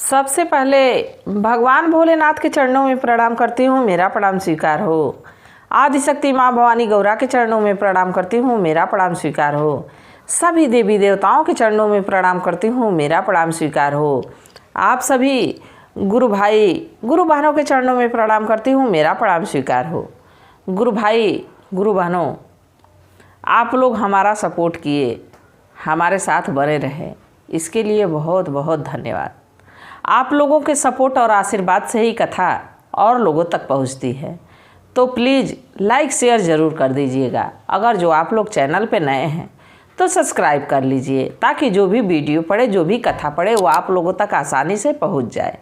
सबसे पहले भगवान भोलेनाथ के चरणों में प्रणाम करती हूँ, मेरा प्रणाम स्वीकार हो। आदिशक्ति माँ भवानी गौरा के चरणों में प्रणाम करती हूँ, मेरा प्रणाम स्वीकार हो। सभी देवी देवताओं के चरणों में प्रणाम करती हूँ, मेरा प्रणाम स्वीकार हो। आप सभी गुरु भाई गुरु बहनों के चरणों में प्रणाम करती हूँ, मेरा प्रणाम स्वीकार हो। गुरु भाई गुरु बहनों, आप लोग हमारा सपोर्ट किए, हमारे साथ बने रहे, इसके लिए बहुत बहुत धन्यवाद। आप लोगों के सपोर्ट और आशीर्वाद से ही कथा और लोगों तक पहुंचती है, तो प्लीज़ लाइक शेयर ज़रूर कर दीजिएगा। अगर जो आप लोग चैनल पे नए हैं तो सब्सक्राइब कर लीजिए, ताकि जो भी वीडियो पड़े, जो भी कथा पड़े, वो आप लोगों तक आसानी से पहुंच जाए।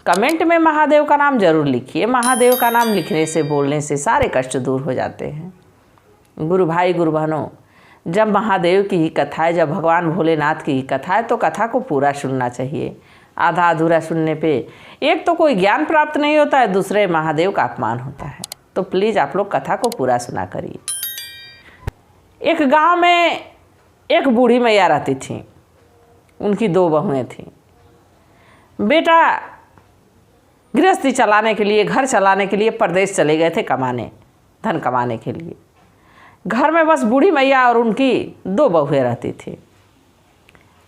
कमेंट में महादेव का नाम ज़रूर लिखिए। महादेव का नाम लिखने से, बोलने से सारे कष्ट दूर हो जाते हैं। गुरु भाई गुरु बहनों, जब महादेव की ही कथा है, जब भगवान भोलेनाथ की ही कथा है, तो कथा को पूरा सुनना चाहिए। आधा अधूरा सुनने पे एक तो कोई ज्ञान प्राप्त नहीं होता है, दूसरे महादेव का अपमान होता है। तो प्लीज़ आप लोग कथा को पूरा सुना करिए। एक गांव में एक बूढ़ी मैया रहती थी, उनकी 2 बहुएं थीं। बेटा गृहस्थी चलाने के लिए, घर चलाने के लिए परदेश चले गए थे कमाने, धन कमाने के लिए। घर में बस बूढ़ी मैया और उनकी 2 बहुएं रहती थी।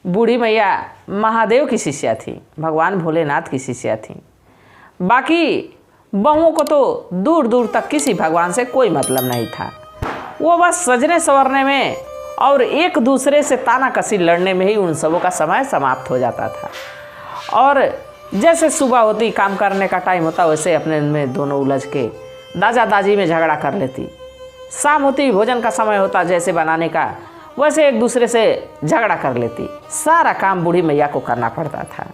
बूढ़ी मैया महादेव की शिष्या थी, भगवान भोलेनाथ की शिष्या थी। बाकी बहुओं को तो दूर दूर तक किसी भगवान से कोई मतलब नहीं था। वो बस सजने संवरने में और एक दूसरे से तानाकसी लड़ने में ही उन सबों का समय समाप्त हो जाता था। और जैसे सुबह होती, काम करने का टाइम होता, वैसे अपने में दोनों उलझ के दादा दादी में झगड़ा कर लेती। शाम होती, भोजन का समय होता, जैसे बनाने का, वैसे एक दूसरे से झगड़ा कर लेती। सारा काम बूढ़ी मैया को करना पड़ता था।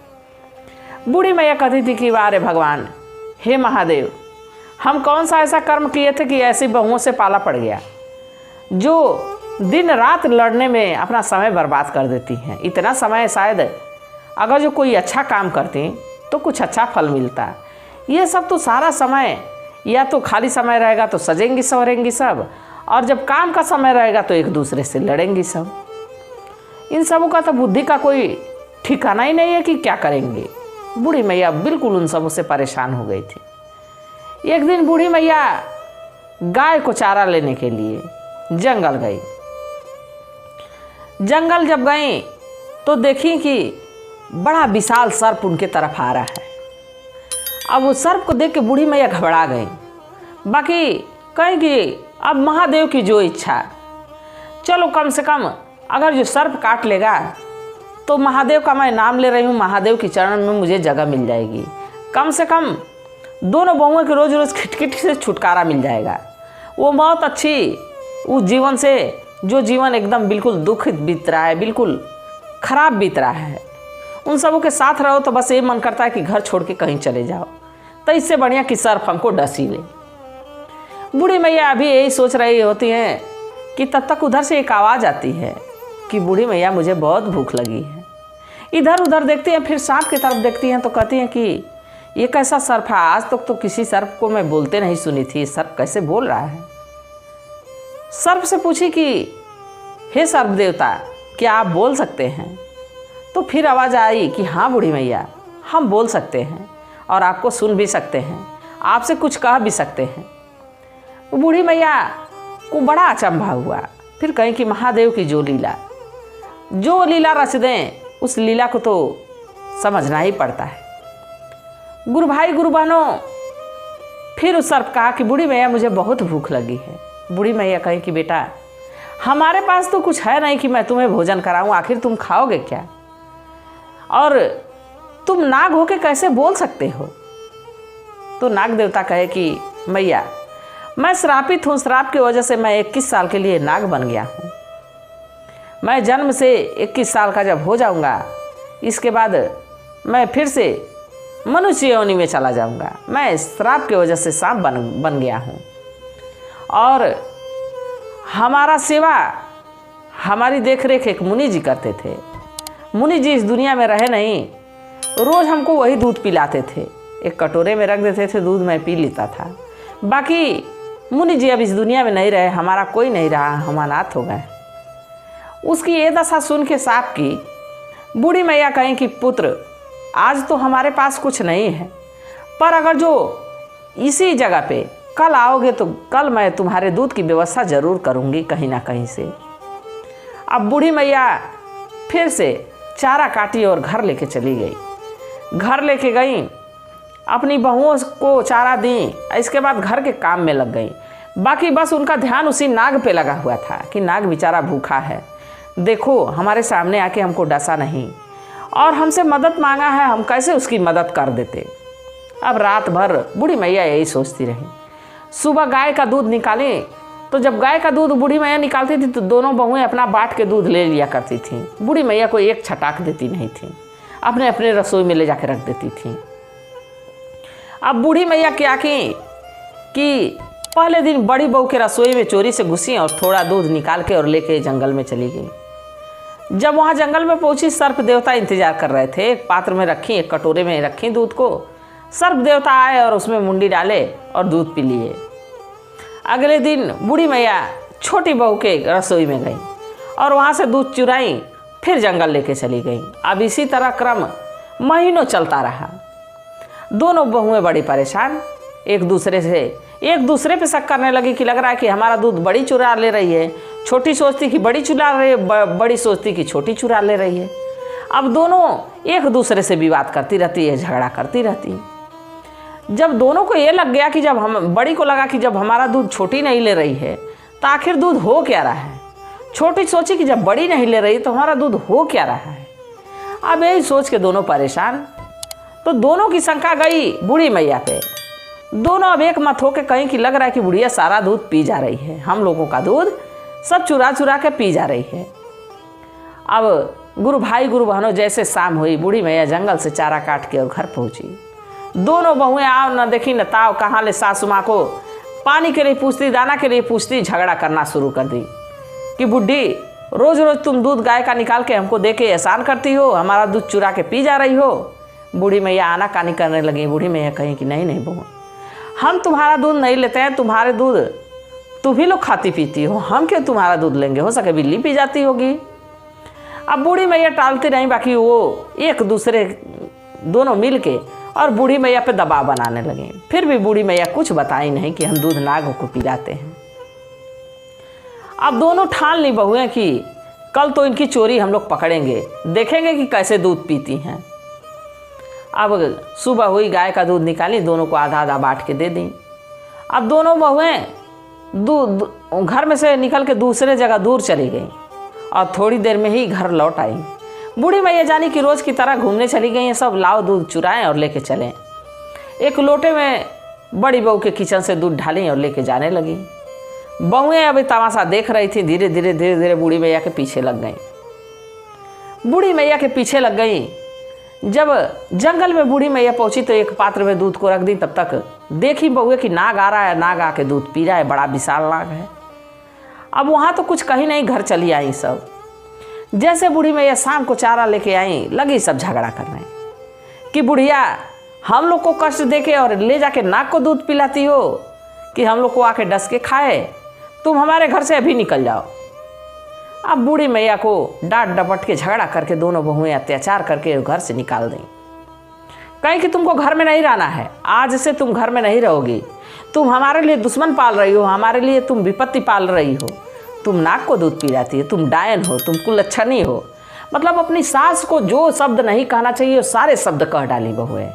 बूढ़ी मैया कहती थी कि वाह रे भगवान, हे महादेव, हम कौन सा ऐसा कर्म किए थे कि ऐसी बहुओं से पाला पड़ गया, जो दिन रात लड़ने में अपना समय बर्बाद कर देती हैं। इतना समय शायद अगर जो कोई अच्छा काम करती तो कुछ अच्छा फल मिलता। ये सब तो सारा समय या तो खाली समय रहेगा तो सजेंगी संवरेंगी सब, और जब काम का समय रहेगा तो एक दूसरे से लड़ेंगी सब। इन सबों का तो बुद्धि का कोई ठिकाना ही नहीं है कि क्या करेंगे। बूढ़ी मैया बिल्कुल उन सबों से परेशान हो गई थी। एक दिन बूढ़ी मैया गाय को चारा लेने के लिए जंगल गई। जंगल जब गई तो देखी कि बड़ा विशाल सर्प उनके तरफ आ रहा है। अब उस सर्प को देख के बूढ़ी मैया घबरा गई। बाकी कहीं कि अब महादेव की जो इच्छा, चलो कम से कम अगर जो सर्प काट लेगा तो महादेव का मैं नाम ले रही हूँ, महादेव की चरण में मुझे जगह मिल जाएगी। कम से कम दोनों बहुओं के रोज रोज खिटखिट से छुटकारा मिल जाएगा। वो बहुत अच्छी उस जीवन से, जो जीवन एकदम बिल्कुल दुखित बीत रहा है, बिल्कुल खराब बीत रहा है, उन सबों के साथ रहो तो बस ये मन करता है कि घर छोड़ के कहीं चले जाओ। तो इससे बढ़िया कि सर्प हमको डसी ले। बूढ़ी मैया अभी यही सोच रही होती हैं कि तब तक उधर से एक आवाज़ आती है कि बूढ़ी मैया मुझे बहुत भूख लगी है। इधर उधर देखती हैं, फिर सांप की तरफ देखती हैं तो कहती हैं कि ये कैसा सर्प है, आज तक तो किसी सर्प को मैं बोलते नहीं सुनी थी, सर्प कैसे बोल रहा है। सर्प से पूछी कि हे सर्प देवता, क्या आप बोल सकते हैं? तो फिर आवाज़ आई कि हाँ बूढ़ी मैया, हम बोल सकते हैं और आपको सुन भी सकते हैं, आपसे कुछ कह भी सकते हैं। बूढ़ी मैया को बड़ा अचंभा हुआ। फिर कहीं कि महादेव की जो लीला रच दें, उस लीला को तो समझना ही पड़ता है। गुरु भाई गुरु बहनों, फिर उस सर्प कहा कि बूढ़ी मैया मुझे बहुत भूख लगी है। बूढ़ी मैया कही कि बेटा, हमारे पास तो कुछ है नहीं कि मैं तुम्हें भोजन कराऊं, आखिर तुम खाओगे क्या, और तुम नाग होके कैसे बोल सकते हो? तो नाग देवता कहे कि मैया, मैं श्रापित हूँ, श्राप की वजह से मैं 21 साल के लिए नाग बन गया हूँ। मैं जन्म से 21 साल का जब हो जाऊँगा, इसके बाद मैं फिर से मनुष्य योनि में चला जाऊँगा। मैं श्राप की वजह से सांप बन गया हूँ, और हमारा सेवा, हमारी देखरेख एक मुनि जी करते थे। मुनि जी इस दुनिया में रहे नहीं, रोज़ हमको वही दूध पिलाते थे, एक कटोरे में रख देते थे, दूध मैं पी लेता था। बाकी मुनि जी अब इस दुनिया में नहीं रहे, हमारा कोई नहीं रहा, हम अनाथ हो गए। उसकी ये दशा सुन के सांप की बूढ़ी मैया कहें कि पुत्र, आज तो हमारे पास कुछ नहीं है, पर अगर जो इसी जगह पे कल आओगे तो कल मैं तुम्हारे दूध की व्यवस्था ज़रूर करूँगी कहीं ना कहीं से। अब बूढ़ी मैया फिर से चारा काटी और घर लेके चली गई। घर लेके गई, अपनी बहुओं को चारा दी, इसके बाद घर के काम में लग गई। बाकी बस उनका ध्यान उसी नाग पे लगा हुआ था कि नाग बेचारा भूखा है, देखो हमारे सामने आके हमको डसा नहीं और हमसे मदद मांगा है, हम कैसे उसकी मदद कर देते। अब रात भर बूढ़ी मैया यही सोचती रही। सुबह गाय का दूध निकाली तो जब गाय का दूध बूढ़ी मैया निकालती थी तो दोनों बहुएं अपना बाट के दूध ले लिया करती थीं। बूढ़ी मैया को एक छटाक देती नहीं थी, अपने अपने रसोई में ले जाकर रख देती थी। अब बूढ़ी मैया क्या की कि पहले दिन बड़ी बहू के रसोई में चोरी से घुसी और थोड़ा दूध निकाल के और लेके जंगल में चली गई। जब वहाँ जंगल में पहुँची, सर्प देवता इंतजार कर रहे थे। एक पात्र में रखी, एक कटोरे में रखी दूध को। सर्प देवता आए और उसमें मुंडी डाले और दूध पी लिए। अगले दिन बूढ़ी मैया छोटी बहू के रसोई में गई और वहाँ से दूध चुराई, फिर जंगल लेके चली गई। अब इसी तरह क्रम महीनों चलता रहा। दोनों बहुएं बड़ी परेशान, एक दूसरे पे शक करने लगी कि लग रहा है कि हमारा दूध बड़ी चुरा ले रही है। छोटी सोचती कि बड़ी चुरा रही है, बड़ी सोचती कि छोटी चुरा ले रही है। अब दोनों एक दूसरे से विवाद करती रहती है, झगड़ा करती रहती है। जब दोनों को ये लग गया कि बड़ी को लगा कि जब हमारा दूध छोटी नहीं ले रही है तो आखिर दूध हो क्या रहा है। छोटी सोची कि जब बड़ी नहीं ले रही तो हमारा दूध हो क्या रहा है। अब यही सोच के दोनों परेशान, तो दोनों की शंका गई बूढ़ी मैया पे। दोनों अब एक मत होकर कहीं कि लग रहा है कि बुढ़िया सारा दूध पी जा रही है, हम लोगों का दूध सब चुरा चुरा के पी जा रही है। अब गुरु भाई गुरु बहनों, जैसे शाम हुई बूढ़ी मैया जंगल से चारा काट के और घर पहुंची। दोनों बहुएं आओ न देखी न ताव, कहाँ ले सासू माँ को पानी के लिए पूछती, दाना के लिए पूछती, झगड़ा करना शुरू कर दी कि बुढ़ी रोज रोज तुम दूध गाय का निकाल के हमको दे के एहसान करती हो, हमारा दूध चुरा के पी जा रही हो। बूढ़ी मैया आनाकानी करने लगी। बूढ़ी मैया कहीं कि नहीं नहीं बहू, हम तुम्हारा दूध नहीं लेते हैं, तुम्हारे दूध तुम ही लोग खाती पीती हो, हम क्यों तुम्हारा दूध लेंगे, हो सके बिल्ली पी जाती होगी। अब बूढ़ी मैया टालती नहीं, बाकी वो एक दूसरे दोनों मिल के और बूढ़ी मैया पे दबाव बनाने लगे। फिर भी बूढ़ी मैया कुछ बताई नहीं कि हम दूध नाग को पिलाते हैं। अब दोनों ठान ली बहुएं कि कल तो इनकी चोरी हम लोग पकड़ेंगे, देखेंगे कि कैसे दूध पीती हैं। अब सुबह हुई, गाय का दूध निकाली, दोनों को आधा आधा बांट के दे दी। अब दोनों बहुएं घर में से निकल के दूसरे जगह दूर चली गई और थोड़ी देर में ही घर लौट आई। बूढ़ी मैया जानी कि रोज़ की तरह घूमने चली गई हैं, सब लाओ दूध चुराएं और लेके चलें। एक लोटे में बड़ी बहू के किचन से दूध ढाली और लेके जाने लगी। बहुएं अभी तमाशा देख रही थी। धीरे धीरे बूढ़ी मैया के पीछे लग गई। बूढ़ी मैया के पीछे लग गई। जब जंगल में बूढ़ी मैया पहुंची तो एक पात्र में दूध को रख दी। तब तक देखी बहुए कि नाग आ रहा है, नाग आके दूध पी रहा है, बड़ा विशाल नाग है। अब वहाँ तो कुछ कहीं नहीं, घर चली आई सब। जैसे बूढ़ी मैया शाम को चारा लेके आई, लगी सब झगड़ा करने कि बुढ़िया हम लोग को कष्ट देके और ले जाके नाग को दूध पिलाती हो कि हम लोग को आके डस के खाए, तुम हमारे घर से अभी निकल जाओ। अब बूढ़ी मैया को डांट डपट के झगड़ा करके दोनों बहुएं अत्याचार करके घर से निकाल दें। कहीं कि तुमको घर में नहीं रहना है, आज से तुम घर में नहीं रहोगी, तुम हमारे लिए दुश्मन पाल रही हो, हमारे लिए तुम विपत्ति पाल रही हो, तुम नाक को दूध पिलाती है, तुम डायन हो, तुम कुलच्छनी हो। मतलब अपनी सास को जो शब्द नहीं कहना चाहिए वो सारे शब्द कह डाली बहुएं।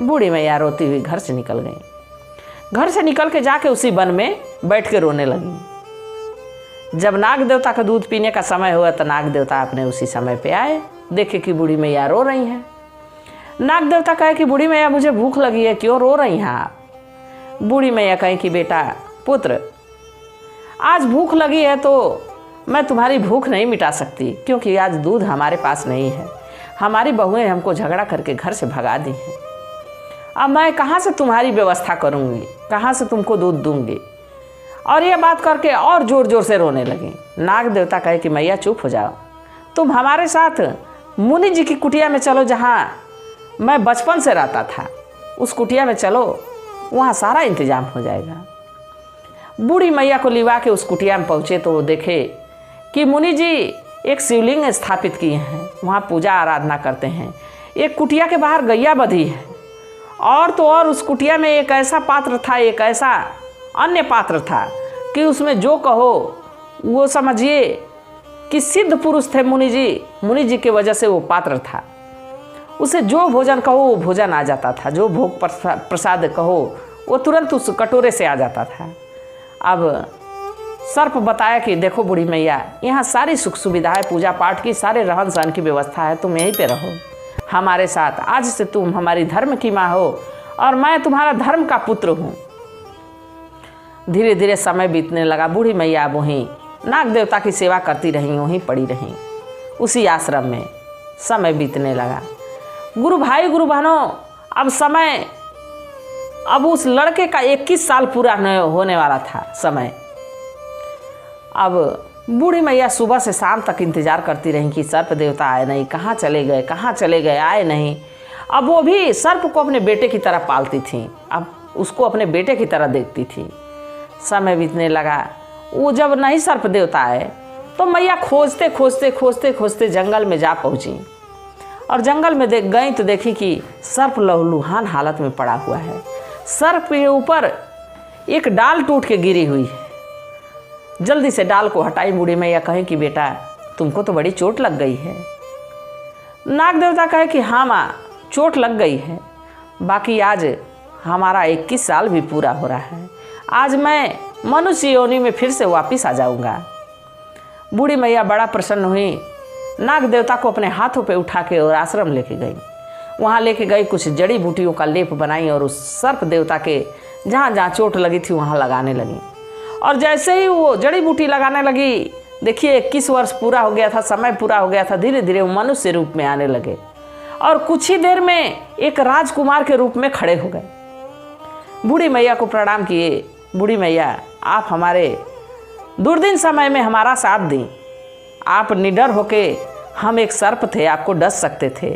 बूढ़ी मैया रोती हुई घर से निकल गई। घर से निकल के जाके उसी वन में बैठ के रोने लगी। जब नाग देवता का दूध पीने का समय हुआ तो नाग देवता अपने उसी समय पे आए, देखे कि बूढ़ी मैया रो रही हैं। नाग देवता कहे कि बूढ़ी मैया मुझे भूख लगी है, क्यों रो रही हैं आप। बूढ़ी मैया कहे कि बेटा पुत्र, आज भूख लगी है तो मैं तुम्हारी भूख नहीं मिटा सकती, क्योंकि आज दूध हमारे पास नहीं है, हमारी बहुएं हमको झगड़ा करके घर से भगा दी हैं। अब मैं कहाँ से तुम्हारी व्यवस्था करूँगी, कहाँ से तुमको दूध दूँगी। और ये बात करके और ज़ोर ज़ोर से रोने लगी। नाग देवता कहे कि मैया चुप हो जाओ, तुम हमारे साथ मुनि जी की कुटिया में चलो, जहाँ मैं बचपन से रहता था, उस कुटिया में चलो, वहाँ सारा इंतजाम हो जाएगा। बूढ़ी मैया को लिवा के उस कुटिया में पहुँचे तो वो देखे कि मुनि जी एक शिवलिंग स्थापित किए हैं, वहाँ पूजा आराधना करते हैं। एक कुटिया के बाहर गैया बंधी है, और तो और उस कुटिया में एक ऐसा पात्र था, एक ऐसा अन्य पात्र था कि उसमें जो कहो वो समझिए कि सिद्ध पुरुष थे मुनि जी की वजह से वो पात्र था। उसे जो भोजन कहो वो भोजन आ जाता था, जो भोग प्रसाद कहो वो तुरंत उस कटोरे से आ जाता था। अब सर्प बताया कि देखो बूढ़ी मैया, यहाँ सारी सुख सुविधाएं, पूजा पाठ की, सारे रहन सहन की व्यवस्था है, तुम यहीं पे रहो हमारे साथ। आज से तुम हमारी धर्म की माँ हो और मैं तुम्हारा धर्म का पुत्र हूँ। धीरे धीरे समय बीतने लगा। बूढ़ी मैया अब वहीं नाग देवता की सेवा करती रहीं, वहीं पड़ी रहीं उसी आश्रम में। समय बीतने लगा। गुरु भाई गुरु बहनों, अब उस लड़के का 21 साल पूरा होने वाला था समय। अब बूढ़ी मैया सुबह से शाम तक इंतजार करती रहीं कि सर्प देवता आए नहीं, कहाँ चले गए, आए नहीं। अब वो भी सर्प को अपने बेटे की तरह पालती थी, अब उसको अपने बेटे की तरह देखती थी। समय बीतने लगा। वो जब नहीं सर्प देवता आए तो मैया खोजते जंगल में जा पहुंची, और जंगल में देख गई तो देखी कि सर्प लहूलुहान हालत में पड़ा हुआ है। सर्प के ऊपर एक डाल टूट के गिरी हुई है। जल्दी से डाल को हटाई। बूढ़ी मैया कहे कि बेटा तुमको तो बड़ी चोट लग गई है। नाग देवता कहे कि हाँ माँ, चोट लग गई है, बाकी आज हमारा 21 साल भी पूरा हो रहा है, आज मैं मनुष्य योनि में फिर से वापिस आ जाऊंगा। बूढ़ी मैया बड़ा प्रसन्न हुई। नाग देवता को अपने हाथों पे उठा के और आश्रम लेके गई। वहाँ लेके गई, कुछ जड़ी बूटियों का लेप बनाई और उस सर्प देवता के जहाँ जहाँ चोट लगी थी वहाँ लगाने लगी। और जैसे ही वो जड़ी बूटी लगाने लगी, देखिए 21 वर्ष पूरा हो गया था, समय पूरा हो गया था। धीरे धीरे वो मनुष्य रूप में आने लगे और कुछ ही देर में एक राजकुमार के रूप में खड़े हो गए। बूढ़ी मैया को प्रणाम किए। बूढ़ी मैया, आप हमारे दुर्दिन समय में हमारा साथ दी। आप निडर होके, हम एक सर्प थे, आपको डस सकते थे,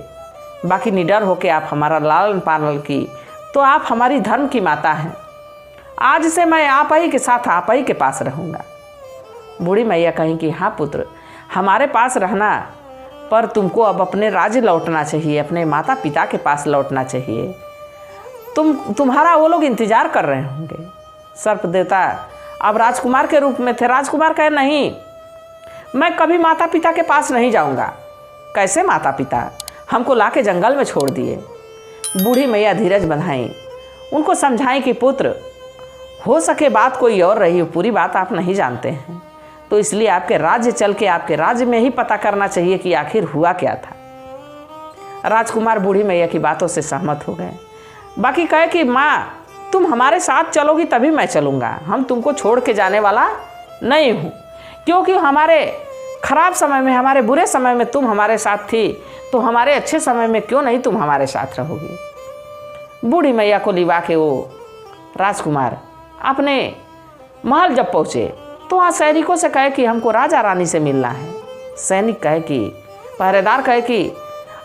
बाकी निडर होके आप हमारा लालन पालन की, तो आप हमारी धर्म की माता हैं। आज से मैं आप ही के साथ, आप ही के पास रहूँगा। बूढ़ी मैया कहीं कि हाँ पुत्र, हमारे पास रहना, पर तुमको अब अपने राज्य लौटना चाहिए, अपने माता पिता के पास लौटना चाहिए। तुम्हारा वो लोग इंतजार कर रहे होंगे। सर्प देवता अब राजकुमार के रूप में थे। राजकुमार कहे नहीं, मैं कभी माता पिता के पास नहीं जाऊंगा। कैसे माता पिता? हमको लाके जंगल में छोड़ दिए। बूढ़ी मैया धीरज बंधाई, उनको समझाई कि पुत्र, हो सके बात कोई और रही हो, पूरी बात आप नहीं जानते हैं, तो इसलिए आपके राज्य चल के आपके राज्य में ही पता करना चाहिए कि आखिर हुआ क्या था। राजकुमार बूढ़ी मैया की बातों से सहमत हो गए। बाकी कहे कि माँ, तुम हमारे साथ चलोगी तभी मैं चलूँगा, हम तुमको छोड़ के जाने वाला नहीं हूँ, क्योंकि हमारे खराब समय में, हमारे बुरे समय में तुम हमारे साथ थी, तो हमारे अच्छे समय में क्यों नहीं तुम हमारे साथ रहोगी। बूढ़ी मैया को लिवा के वो राजकुमार अपने महल जब पहुँचे तो वहाँ सैनिकों से कहे कि हमको राजा रानी से मिलना है। सैनिक कहे कि, पहरेदार कहे कि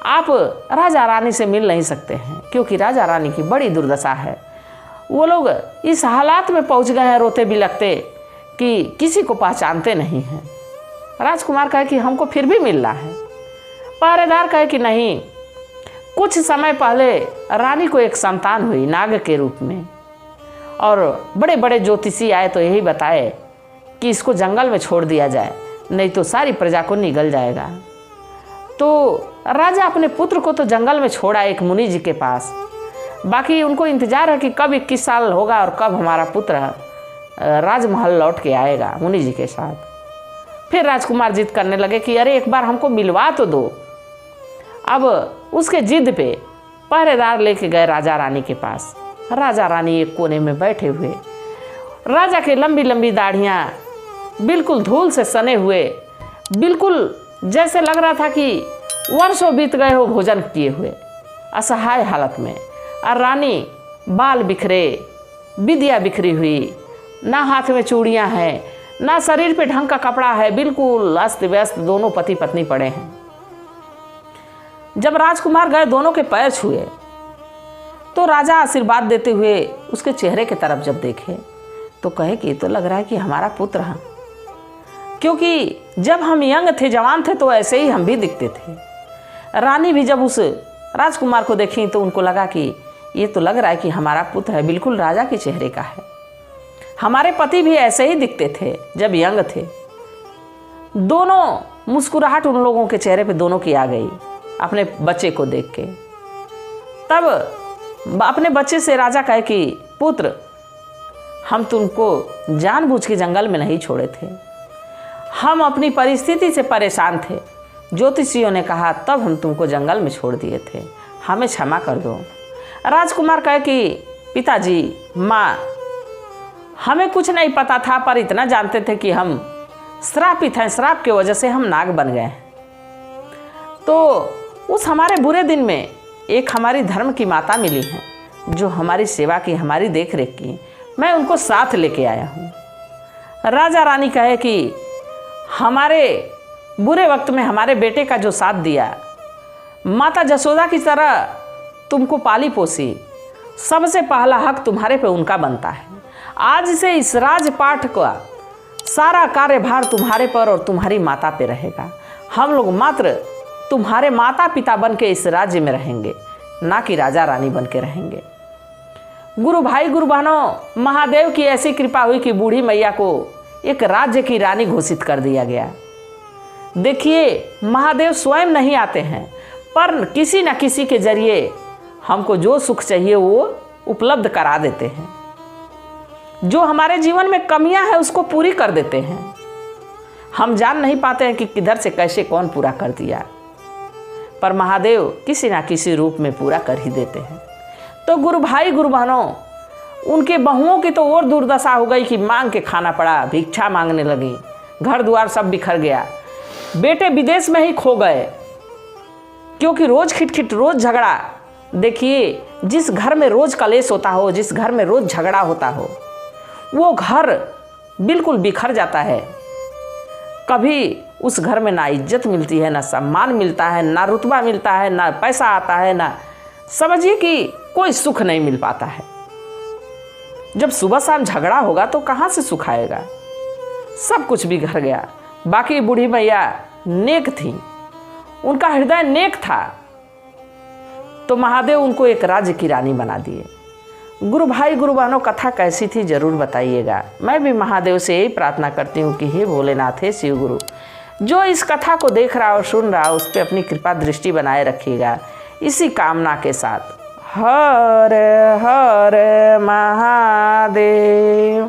आप राजा रानी से मिल नहीं सकते हैं, क्योंकि राजा रानी की बड़ी दुर्दशा है। वो लोग इस हालात में पहुँच गए हैं, रोते बिलखते, कि किसी को पहचानते नहीं हैं। राजकुमार कहे कि हमको फिर भी मिलना है। पहरेदार कहे कि नहीं, कुछ समय पहले रानी को एक संतान हुई नाग के रूप में, और बड़े बड़े ज्योतिषी आए तो यही बताए कि इसको जंगल में छोड़ दिया जाए, नहीं तो सारी प्रजा को निगल जाएगा। तो राजा अपने पुत्र को तो जंगल में छोड़ा एक मुनि जी के पास, बाकी उनको इंतजार है कि कब 21 साल होगा और कब हमारा पुत्र राजमहल लौट के आएगा मुनि जी के साथ। फिर राजकुमार जिद करने लगे कि अरे एक बार हमको मिलवा तो दो। अब उसके जिद पे पहरेदार लेके गए राजा रानी के पास। राजा रानी एक कोने में बैठे हुए, राजा के लंबी लंबी दाढ़ियाँ बिल्कुल धूल से सने हुए, बिल्कुल जैसे लग रहा था कि वर्षों बीत गए हो भोजन किए हुए, असहाय हालत में। और रानी बाल बिखरे, विद्या बिखरी हुई, ना हाथ में चूड़ियाँ हैं, ना शरीर पे ढंग का कपड़ा है, बिल्कुल अस्त व्यस्त दोनों पति पत्नी पड़े हैं। जब राजकुमार गए दोनों के पैर छुए तो राजा आशीर्वाद देते हुए उसके चेहरे की तरफ जब देखे तो कहे कि तो लग रहा है कि हमारा पुत्र है, क्योंकि जब हम यंग थे, जवान थे, तो ऐसे ही हम भी दिखते थे। रानी भी जब उस राजकुमार को देखी तो उनको लगा कि ये तो लग रहा है कि हमारा पुत्र है, बिल्कुल राजा के चेहरे का है। हमारे पति भी ऐसे ही दिखते थे जब यंग थे। दोनों मुस्कुराहट उन लोगों के चेहरे पे दोनों की आ गई अपने बच्चे को देख के। तब अपने बच्चे से राजा कहे कि पुत्र, हम तुमको जानबूझ के जंगल में नहीं छोड़े थे, हम अपनी परिस्थिति से परेशान थे। ज्योतिषियों ने कहा तब हम तुमको जंगल में छोड़ दिए थे, हमें क्षमा कर दो। राजकुमार कहे कि पिताजी, माँ, हमें कुछ नहीं पता था, पर इतना जानते थे कि हम श्रापित हैं, श्राप की वजह से हम नाग बन गए। तो उस हमारे बुरे दिन में एक हमारी धर्म की माता मिली है जो हमारी सेवा की, हमारी देख रेख की, मैं उनको साथ लेके आया हूँ। राजा रानी कहे कि हमारे बुरे वक्त में हमारे बेटे का जो साथ दिया, माता जसोदा की तरह तुमको पाली पोसी, सबसे पहला हक तुम्हारे पे उनका बनता है। आज से इस राजपाट का सारा कार्यभार तुम्हारे पर और तुम्हारी माता पे रहेगा। हम लोग मात्र तुम्हारे माता पिता बन के इस राज्य में रहेंगे, ना कि राजा रानी बन के रहेंगे। गुरु भाई गुरु बहनों, महादेव की ऐसी कृपा हुई कि बूढ़ी मैया को एक राज्य की रानी घोषित कर दिया गया। देखिए, महादेव स्वयं नहीं आते हैं, पर किसी न किसी के जरिए हमको जो सुख चाहिए वो उपलब्ध करा देते हैं। जो हमारे जीवन में कमियां हैं उसको पूरी कर देते हैं। हम जान नहीं पाते हैं कि किधर से कैसे कौन पूरा कर दिया, पर महादेव किसी न किसी रूप में पूरा कर ही देते हैं। तो गुरु भाई गुरु बहनों, उनके बहुओं की तो और दुर्दशा हो गई कि मांग के खाना पड़ा, भिक्षा मांगने लगी, घर द्वार सब बिखर गया, बेटे विदेश में ही खो गए, क्योंकि रोज खिटखिट, रोज झगड़ा। देखिए, जिस घर में रोज कलेश होता हो, जिस घर में रोज झगड़ा होता हो, वो घर बिल्कुल बिखर जाता है। कभी उस घर में ना इज्जत मिलती है, ना सम्मान मिलता है, ना रुतबा मिलता है, ना पैसा आता है, ना समझिए कि कोई सुख नहीं मिल पाता है। जब सुबह शाम झगड़ा होगा तो कहाँ से सुख आएगा? सब कुछ बिखर गया। बाकी बूढ़ी मैया नेक थी, उनका हृदय नेक था, तो महादेव उनको एक राज्य की रानी बना दिए। गुरु भाई गुरु बहनों, कथा कैसी थी जरूर बताइएगा। मैं भी महादेव से यही प्रार्थना करती हूँ कि हे भोलेनाथ, हे शिव गुरु, जो इस कथा को देख रहा और सुन रहा उस पर अपनी कृपा दृष्टि बनाए रखिएगा। इसी कामना के साथ हर हर महादेव।